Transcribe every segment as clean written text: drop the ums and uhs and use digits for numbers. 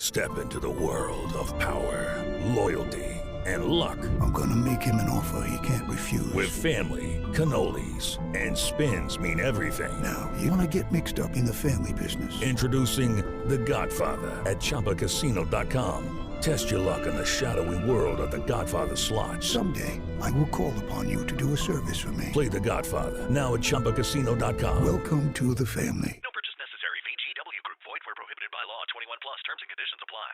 Step into the world of power, loyalty, and luck. I'm gonna make him an offer he can't refuse. With family, cannolis, and spins mean everything. Now, you wanna get mixed up in the family business. Introducing The Godfather at ChumbaCasino.com. Test your luck in the shadowy world of The Godfather slot. Someday, I will call upon you to do a service for me. Play The Godfather now at ChumbaCasino.com. Welcome to the family. No purchase necessary. VGW Group. Void where prohibited by law. 21 plus. Terms and conditions apply.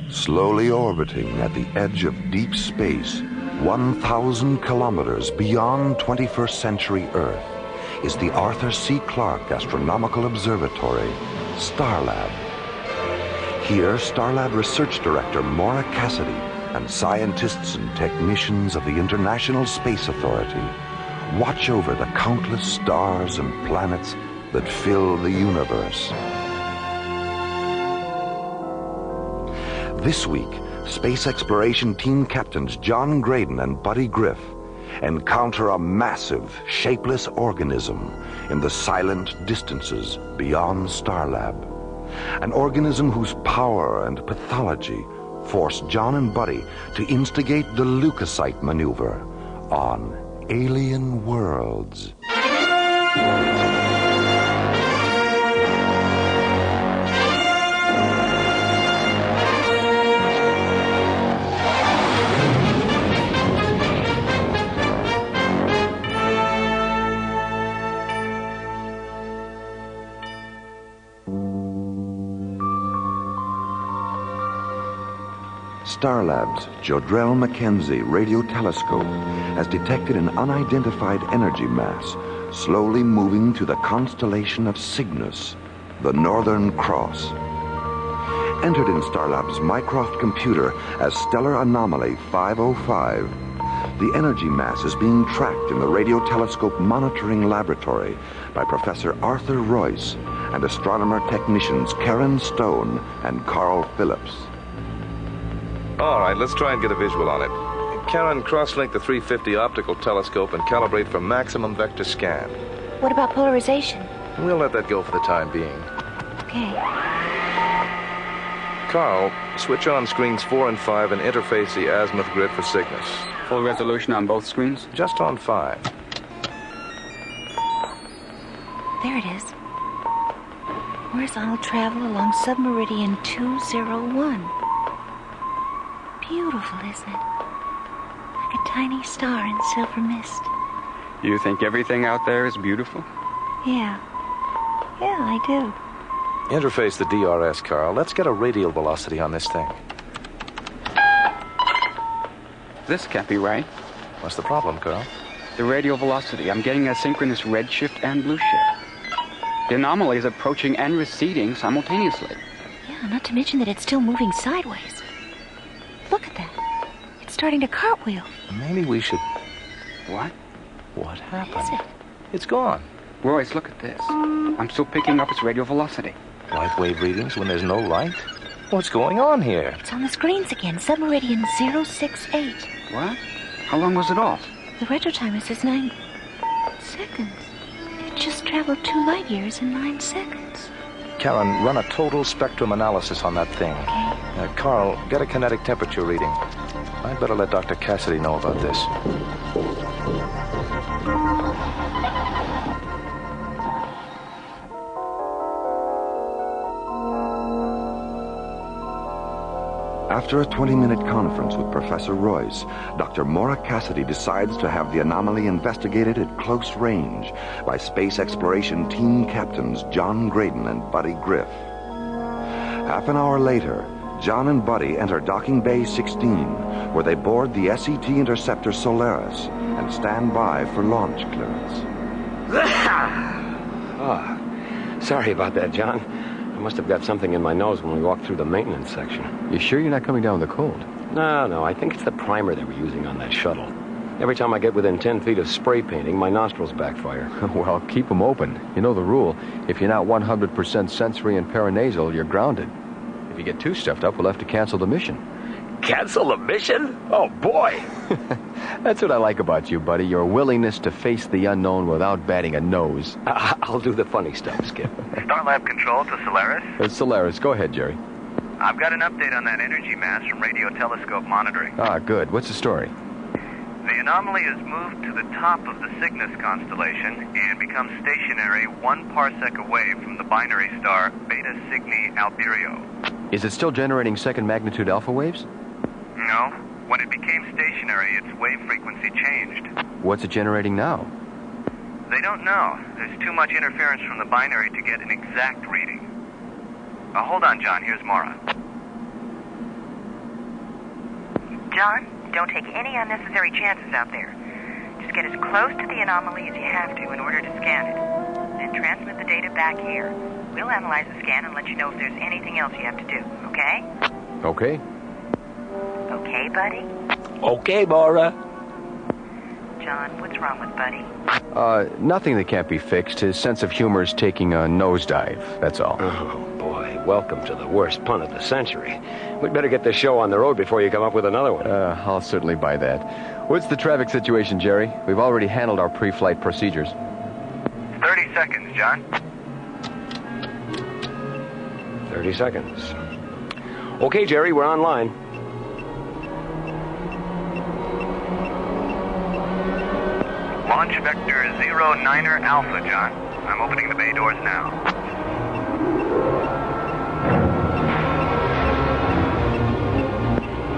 Slowly orbiting at the edge of deep space, 1,000 kilometers beyond 21st century Earth, is the Arthur C. Clarke Astronomical Observatory, Starlab. Here, Starlab Research Director Maura Cassidy and scientists and technicians of the International Space Authority watch over the countless stars and planets that fill the universe. This week, space exploration team captains John Graden and Buddy Griff encounter a massive, shapeless organism in the silent distances beyond Starlab. An organism whose power and pathology force John and Buddy to instigate the Leukocyte Maneuver on alien worlds. Starlab's Jodrell Mackenzie radio telescope has detected an unidentified energy mass slowly moving to the constellation of Cygnus, the Northern Cross. Entered in Starlab's Mycroft computer as stellar anomaly 505, the energy mass is being tracked in the radio telescope monitoring laboratory by Professor Arthur Royce and astronomer technicians Karen Stone and Carl Phillips. All right, let's try and get a visual on it. Karen, cross-link the 350 optical telescope and calibrate for maximum vector scan. What about polarization? We'll let that go for the time being. Okay. Carl, switch on screens 4 and 5 and interface the azimuth grid for Cygnus. Full resolution on both screens? Just on 5. There it is. Horizontal travel along submeridian 201. Beautiful, isn't it? Like a tiny star in silver mist. You think everything out there is beautiful? Yeah. Yeah, I do. Interface the DRS, Carl. Let's get a radial velocity on this thing. This can't be right. What's the problem, Carl? The radial velocity. I'm getting asynchronous redshift and blue shift. The anomaly is approaching and receding simultaneously. Yeah, not to mention that it's still moving sideways. Look at that. It's starting to cartwheel. Maybe we should... What? What happened? What is it? It's gone. Royce, look at this. I'm still picking up its radial velocity. Light wave readings when there's no light? What's going on here? It's on the screens again. Submeridian 068. What? How long was it off? The retro timer says 9 seconds. It just traveled 2 light years in 9 seconds. Karen, run a total spectrum analysis on that thing. Okay. Carl, get a kinetic temperature reading. I'd better let Dr. Cassidy know about this. After a 20-minute conference with Professor Royce, Dr. Maura Cassidy decides to have the anomaly investigated at close range by space exploration team captains John Graden and Buddy Griff. Half an hour later, John and Buddy enter docking bay 16, where they board the SET interceptor Solaris and stand by for launch clearance. Oh, sorry about that, John. I must have got something in my nose when we walked through the maintenance section. You sure you're not coming down with a cold? No, I think it's the primer they were using on that shuttle. Every time I get within 10 feet of spray painting, my nostrils backfire. Well, keep them open. You know the rule. If you're not 100% sensory and paranasal, you're grounded. If you get too stuffed up, we'll have to cancel the mission. Cancel the mission? Oh, boy! That's what I like about you, buddy. Your willingness to face the unknown without batting a nose. I'll do the funny stuff, Skip. Starlab Control to Solaris. Solaris, go ahead, Jerry. I've got an update on that energy mass from radio telescope monitoring. Ah, good. What's the story? The anomaly has moved to the top of the Cygnus constellation and becomes stationary 1 parsec away from the binary star Beta Cygni Albireo. Is it still generating second magnitude alpha waves? No. When it became stationary, its wave frequency changed. What's it generating now? They don't know. There's too much interference from the binary to get an exact reading. Hold on, John. Here's Mara. John, don't take any unnecessary chances out there. Just get as close to the anomaly as you have to in order to scan it. Then transmit the data back here. We'll analyze the scan and let you know if there's anything else you have to do, okay? Okay. Okay, buddy? Okay, Mara. John, what's wrong with Buddy? Nothing that can't be fixed. His sense of humor is taking a nosedive, that's all. Oh, boy. Welcome to the worst pun of the century. We'd better get this show on the road before you come up with another one. I'll certainly buy that. What's the traffic situation, Jerry? We've already handled our pre-flight procedures. 30 seconds, John. 30 seconds. Okay, Jerry, we're online. Launch vector 09er Alpha, John. I'm opening the bay doors now.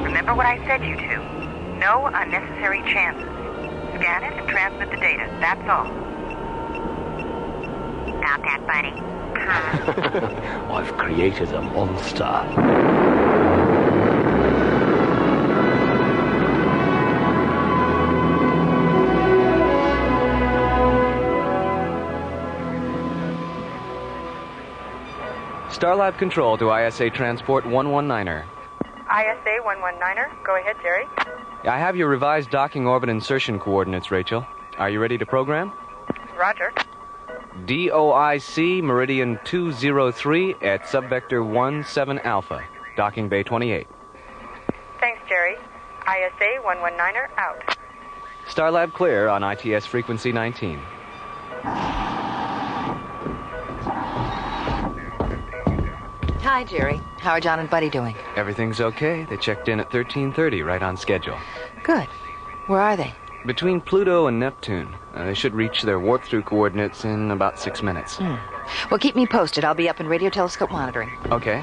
Remember what I said you to. No unnecessary chances. Scan it and transmit the data. That's all. Got that, buddy? I've created a monster. Starlab Control to ISA Transport 119er. ISA 119er. Go ahead, Jerry. I have your revised docking orbit insertion coordinates, Rachel. Are you ready to program? Roger. DOIC Meridian 203 at subvector 17 Alpha, docking bay 28. Thanks, Jerry. ISA 119er out. Starlab clear on ITS frequency 19. Hi, Jerry. How are John and Buddy doing? Everything's okay. They checked in at 13:30, right on schedule. Good. Where are they? Between Pluto and Neptune. They should reach their warp-through coordinates in about 6 minutes. Well, keep me posted. I'll be up in radio telescope monitoring. Okay.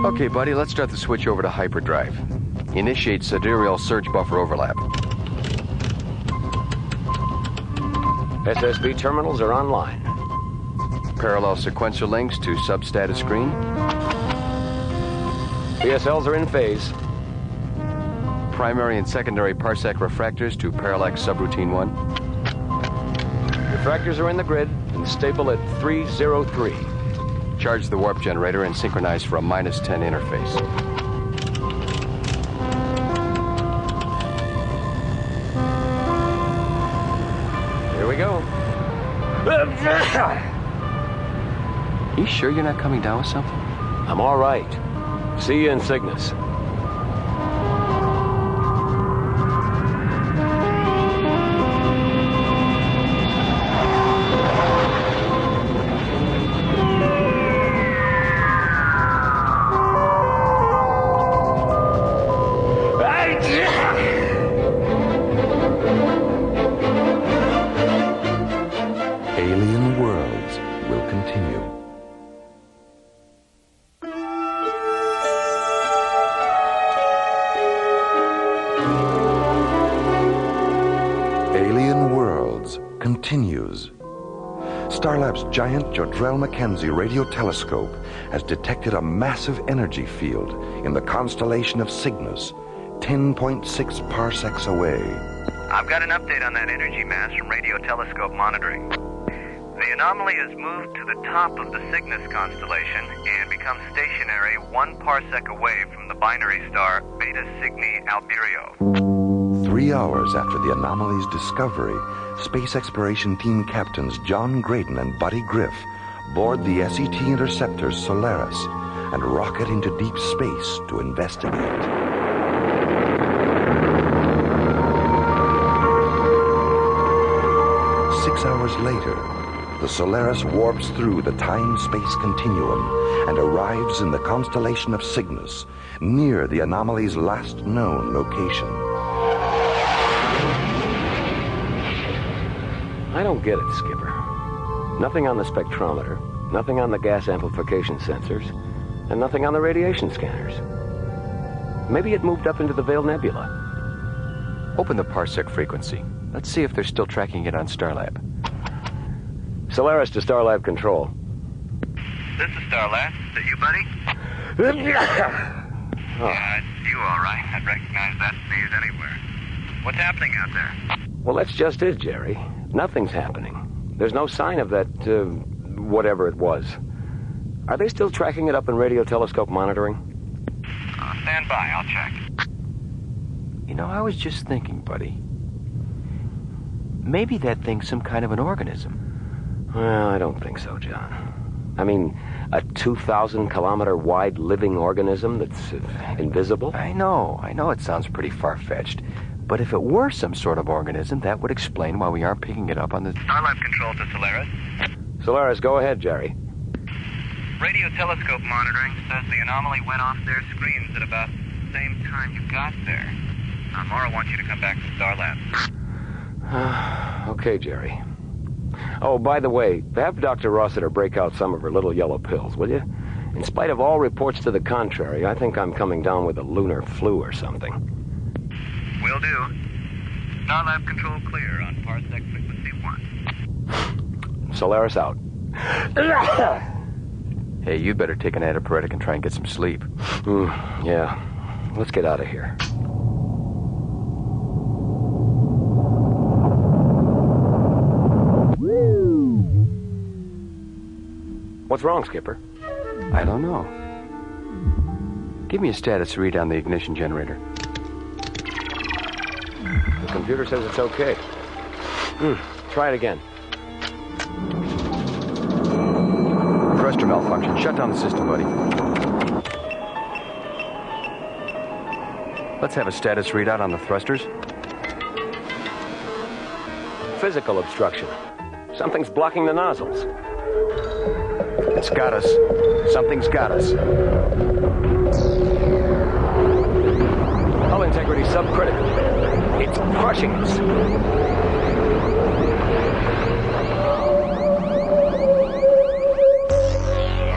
Okay, buddy, let's start the switch over to hyperdrive. Initiate sidereal surge buffer overlap. SSB terminals are online. Parallel sequencer links to substatus screen. PSLs are in phase. Primary and secondary parsec refractors to parallax subroutine 1. Refractors are in the grid and stable at 303. Charge the warp generator and synchronize for a -10 interface. Here we go. You sure you're not coming down with something? I'm all right. See you in Cygnus. Alien Worlds will continue. Alien Worlds continues. Starlab's giant Jodrell Mackenzie radio telescope has detected a massive energy field in the constellation of Cygnus, 10.6 parsecs away. I've got an update on that energy mass from radio telescope monitoring. The anomaly has moved to the top of the Cygnus constellation and becomes stationary 1 parsec away from the binary star Beta Cygni Albireo. 3 3 hours after the anomaly's discovery, Space Exploration Team Captains John Graden and Buddy Griff board the SET interceptor Solaris and rocket into deep space to investigate. Six hours later, the Solaris warps through the time-space continuum and arrives in the constellation of Cygnus, near the anomaly's last known location. I don't get it, Skipper. Nothing on the spectrometer, nothing on the gas amplification sensors, and nothing on the radiation scanners. Maybe it moved up into the Veil Nebula. Open the parsec frequency. Let's see if they're still tracking it on Starlab. Solaris to Starlab Control. This is Starlab. Is that you, buddy? Yeah, it's you, all right. I'd recognize that sneeze anywhere. What's happening out there? Well, that's just it, Jerry. Nothing's happening. There's no sign of that, whatever it was. Are they still tracking it up in radio telescope monitoring? Stand by. I'll check. You know, I was just thinking, buddy. Maybe that thing's some kind of an organism. Well, I don't think so, John. I mean, a 2,000-kilometer wide living organism that's invisible? I know it sounds pretty far-fetched. But if it were some sort of organism, that would explain why we aren't picking it up on the... Starlab Control to Solaris. Solaris, go ahead, Jerry. Radio telescope monitoring says the anomaly went off their screens at about the same time you got there. Mara wants you to come back to Starlab. Okay, Jerry. Oh, by the way, have Dr. Rossiter break out some of her little yellow pills, will you? In spite of all reports to the contrary, I think I'm coming down with a lunar flu or something. Will do. Starlab Control clear on parsec frequency 1. Solaris out. Hey, you better take an antipyretic and try and get some sleep. Yeah. Let's get out of here. What's wrong, Skipper? I don't know. Give me a status read on the ignition generator. The computer says it's okay. Try it again. Thruster malfunction. Shut down the system, buddy. Let's have a status readout on the thrusters. Physical obstruction. Something's blocking the nozzles. It's got us. Something's got us. Hull integrity subcritical. It's crushing us.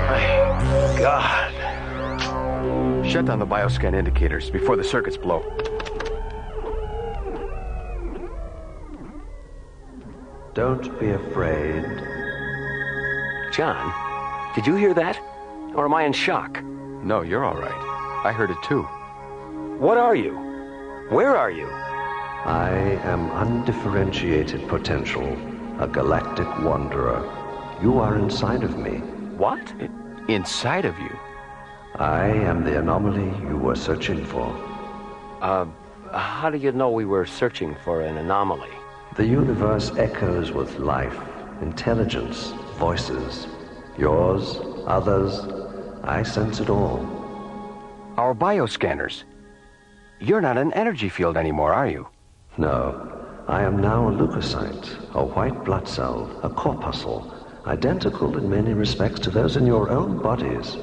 My God. Shut down the bioscan indicators before the circuits blow. Don't be afraid. John, did you hear that? Or am I in shock? No, you're all right. I heard it too. What are you? Where are you? I am undifferentiated potential, a galactic wanderer. You are inside of me. What? Inside of you? I am the anomaly you were searching for. How do you know we were searching for an anomaly? The universe echoes with life, intelligence, voices. Yours, others, I sense it all. Our bioscanners. You're not an energy field anymore, are you? No. I am now a leukocyte, a white blood cell, a corpuscle, identical in many respects to those in your own bodies.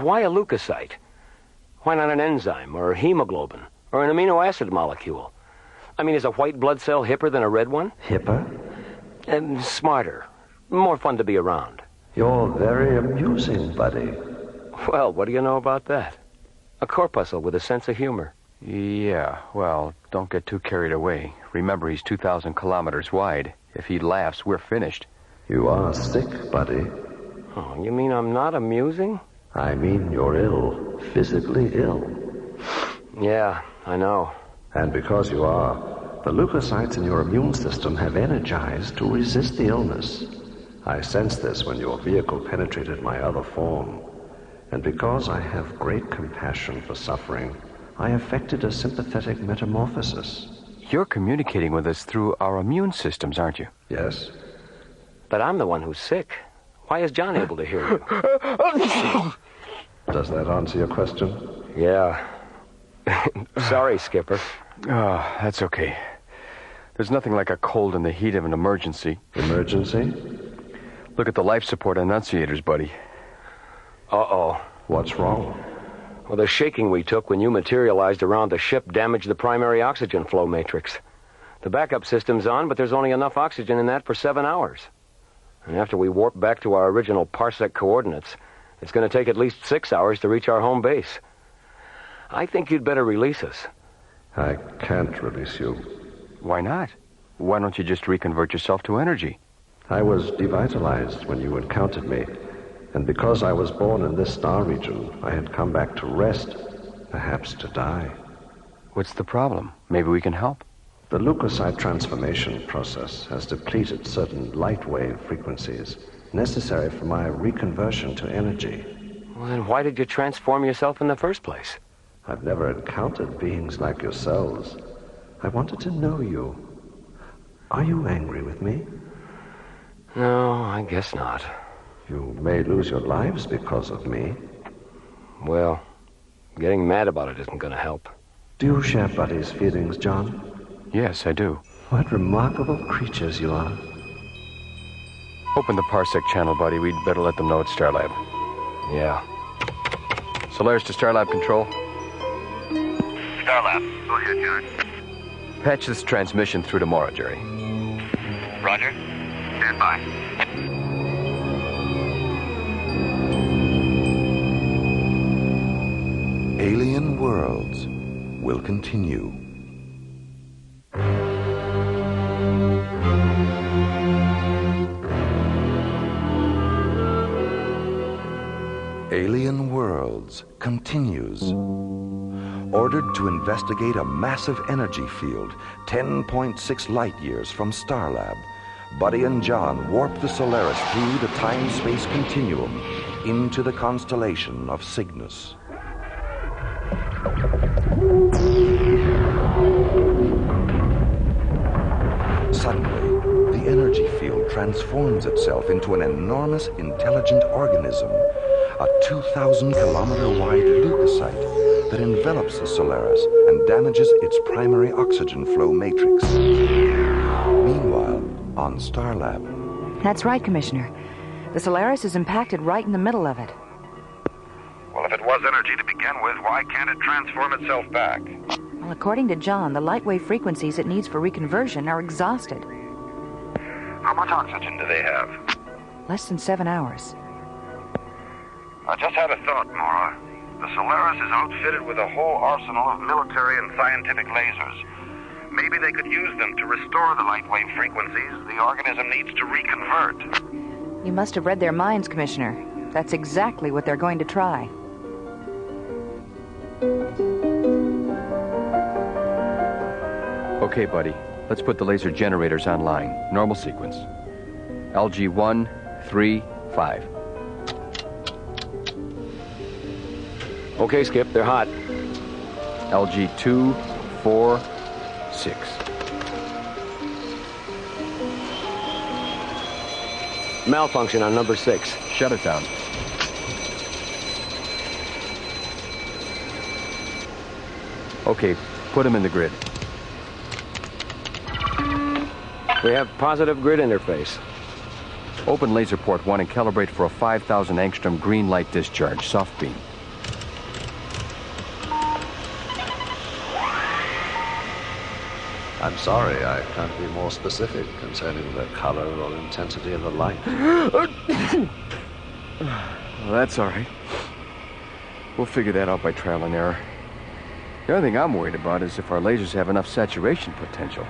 Why a leukocyte? Why not an enzyme, or hemoglobin, or an amino acid molecule? I mean, is a white blood cell hipper than a red one? Hipper? And smarter. More fun to be around. You're very amusing, buddy. Well, what do you know about that? A corpuscle with a sense of humor. Yeah, well, don't get too carried away. Remember, he's 2,000 kilometers wide. If he laughs, we're finished. You are sick, buddy. Oh, you mean I'm not amusing? I mean you're ill. Physically ill. Yeah, I know. And because you are, the leukocytes in your immune system have energized to resist the illness. I sensed this when your vehicle penetrated my other form. And because I have great compassion for suffering, I effected a sympathetic metamorphosis. You're communicating with us through our immune systems, aren't you? Yes. But I'm the one who's sick. Why is John able to hear you? Does that answer your question? Yeah. Sorry, Skipper. Oh, that's okay. There's nothing like a cold in the heat of an emergency. Emergency? Look at the life support annunciators, buddy. Uh-oh. What's wrong? Well, the shaking we took when you materialized around the ship damaged the primary oxygen flow matrix. The backup system's on, but there's only enough oxygen in that for 7 hours. And after we warp back to our original parsec coordinates, it's going to take at least 6 hours to reach our home base. I think you'd better release us. I can't release you. Why not? Why don't you just reconvert yourself to energy? I was devitalized when you encountered me, and because I was born in this star region, I had come back to rest, perhaps to die. What's the problem? Maybe we can help. The leukocyte transformation process has depleted certain light wave frequencies necessary for my reconversion to energy. Well, then why did you transform yourself in the first place? I've never encountered beings like yourselves. I wanted to know you. Are you angry with me? No, I guess not. You may lose your lives because of me. Well, getting mad about it isn't going to help. Do you share Buddy's feelings, John? Yes, I do. What remarkable creatures you are. Open the parsec channel, buddy. We'd better let them know it's Starlab. Yeah. Solaris to Starlab control. Starlab, go ahead, John. Patch this transmission through tomorrow, Jerry. Roger. Stand by. Alien Worlds will continue. Alien Worlds continues. Ordered to investigate a massive energy field 10.6 light years from Starlab, Buddy and John warp the Solaris through the time-space continuum into the constellation of Cygnus. Suddenly, the energy field transforms itself into an enormous intelligent organism, a 2,000-kilometer-wide leukocyte that envelops the Solaris and damages its primary oxygen flow matrix. Meanwhile, on Starlab... That's right, Commissioner. The Solaris is impacted right in the middle of it. Well, if it was energy to begin with, why can't it transform itself back? Well, according to John, the light wave frequencies it needs for reconversion are exhausted. How much oxygen do they have? Less than 7 hours. I just had a thought, Mora. The Solaris is outfitted with a whole arsenal of military and scientific lasers. Maybe they could use them to restore the light wave frequencies the organism needs to reconvert. You must have read their minds, Commissioner. That's exactly what they're going to try. Okay, buddy. Let's put the laser generators online. Normal sequence. LG 1, 3, 5. Okay, Skip, they're hot. LG 2, 4, 6. Malfunction on number 6. Shut it down. Okay, put them in the grid. We have positive grid interface. Open laser port 1 and calibrate for a 5,000 angstrom green light discharge, soft beam. I'm sorry, I can't be more specific concerning the color or intensity of the light. Well, that's all right. We'll figure that out by trial and error. The only thing I'm worried about is if our lasers have enough saturation potential.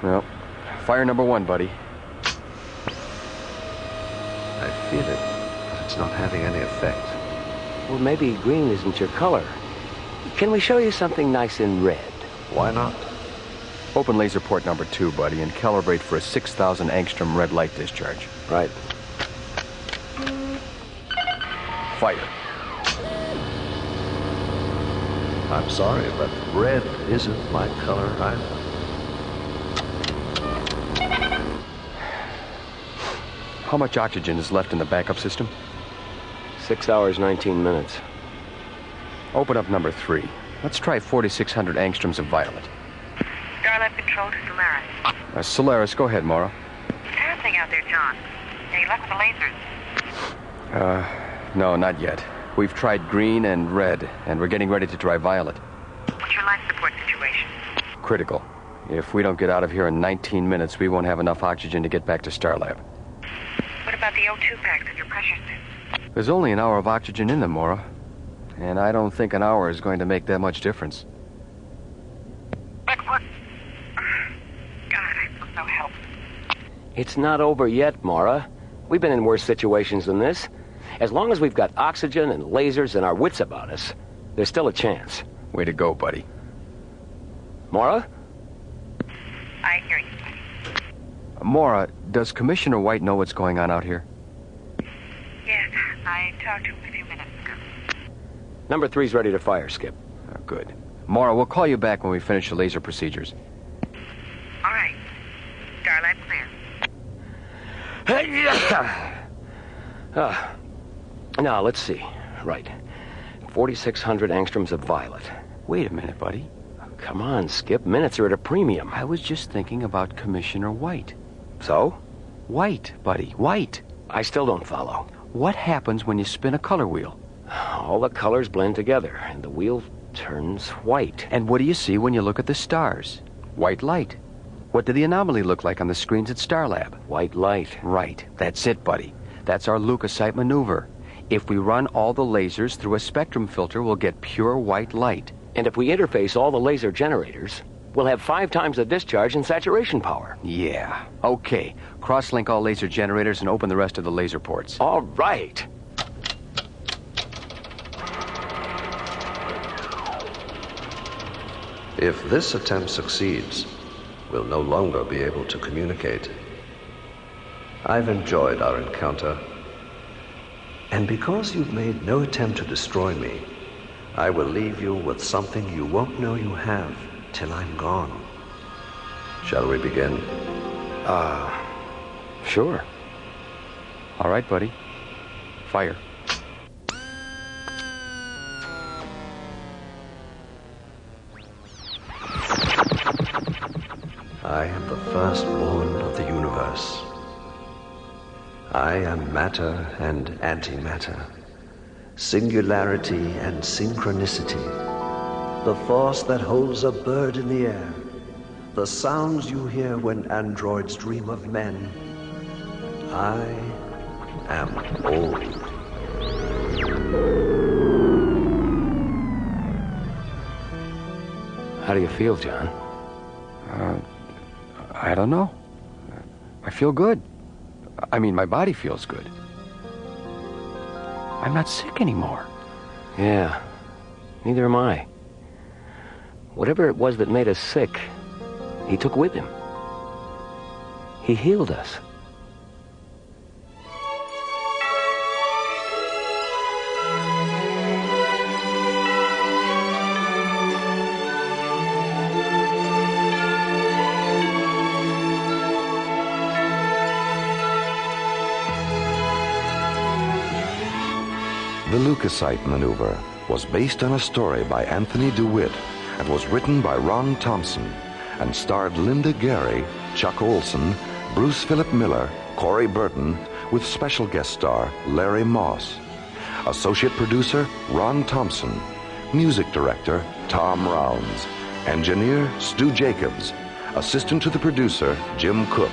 Well, fire number 1, buddy. I feel it, but it's not having any effect. Well, maybe green isn't your color. Can we show you something nice in red? Why not? Open laser port number 2, buddy, and calibrate for a 6,000 angstrom red light discharge. Right. Fire. I'm sorry, but red isn't my color either. How much oxygen is left in the backup system? 6 hours, 19 minutes. Open up number 3. Let's try 4,600 angstroms of violet. Starlab control to Solaris. Solaris, go ahead, Mora. Passing out there, John. Any luck with the lasers? No, not yet. We've tried green and red, and we're getting ready to try violet. What's your life support situation? Critical. If we don't get out of here in 19 minutes, we won't have enough oxygen to get back to Starlab. What about the O2 packs and your pressure suits? There's only an hour of oxygen in them, Mora. And I don't think an hour is going to make that much difference. But what? God, I feel so helpless. It's not over yet, Mara. We've been in worse situations than this. As long as we've got oxygen and lasers and our wits about us, there's still a chance. Way to go, buddy. Mara? I hear you. Mora, does Commissioner White know what's going on out here? Yes, I talked to him a few minutes ago. Number 3's ready to fire, Skip. Oh, good. Mora, we'll call you back when we finish the laser procedures. All right. Starlight clear. Now, let's see. Right. 4,600 angstroms of violet. Wait a minute, buddy. Come on, Skip. Minutes are at a premium. I was just thinking about Commissioner White. So? White, buddy. White. I still don't follow. What happens when you spin a color wheel? All the colors blend together, and the wheel turns white. And what do you see when you look at the stars? White light. What did the anomaly look like on the screens at Starlab? White light. Right. That's it, buddy. That's our Leukocyte Maneuver. If we run all the lasers through a spectrum filter, we'll get pure white light. And if we interface all the laser generators, we'll have 5 times the discharge and saturation power. Yeah. Okay. Cross-link all laser generators and open the rest of the laser ports. All right. If this attempt succeeds, we'll no longer be able to communicate. I've enjoyed our encounter. And because you've made no attempt to destroy me, I will leave you with something you won't know you have till I'm gone. Shall we begin? Sure. All right, buddy. Fire. I am the firstborn of the universe. I am matter and antimatter, singularity and synchronicity, the force that holds a bird in the air, the sounds you hear when androids dream of men. I am all. How do you feel, John? I don't know. I feel good. I mean, my body feels good. I'm not sick anymore. Yeah, neither am I. Whatever it was that made us sick, he took with him. He healed us. The Leukocyte Maneuver was based on a story by Anthony DeWitt and was written by Ron Thompson and starred Linda Gary, Chuck Olson, Bruce Philip Miller, Corey Burton, with special guest star Larry Moss. Associate producer Ron Thompson. Music director Tom Rounds. Engineer Stu Jacobs. Assistant to the producer Jim Cook.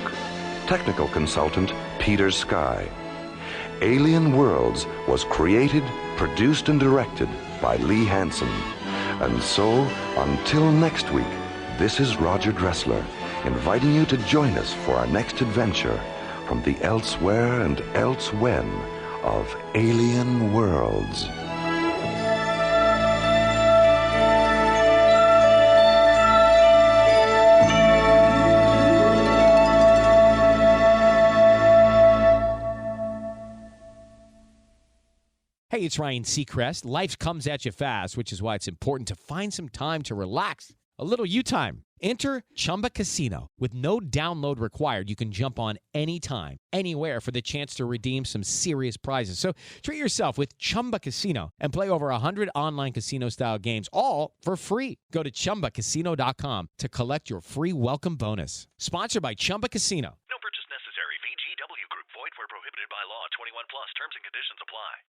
Technical consultant Peter Sky. Alien Worlds was created, produced, and directed by Lee Hansen. And so, until next week, this is Roger Dressler, inviting you to join us for our next adventure from the elsewhere and elsewhen of Alien Worlds. Hey, Hey, it's Ryan Seacrest. Life comes at you fast, which is why it's important to find some time to relax. A little you time. Enter Chumba Casino. With no download required, you can jump on anytime, anywhere for the chance to redeem some serious prizes. So treat yourself with Chumba Casino and play over 100 online casino-style games, all for free. Go to ChumbaCasino.com to collect your free welcome bonus. Sponsored by Chumba Casino. No purchase necessary. VGW Group. Void where prohibited by law. 21 plus. Terms and conditions apply.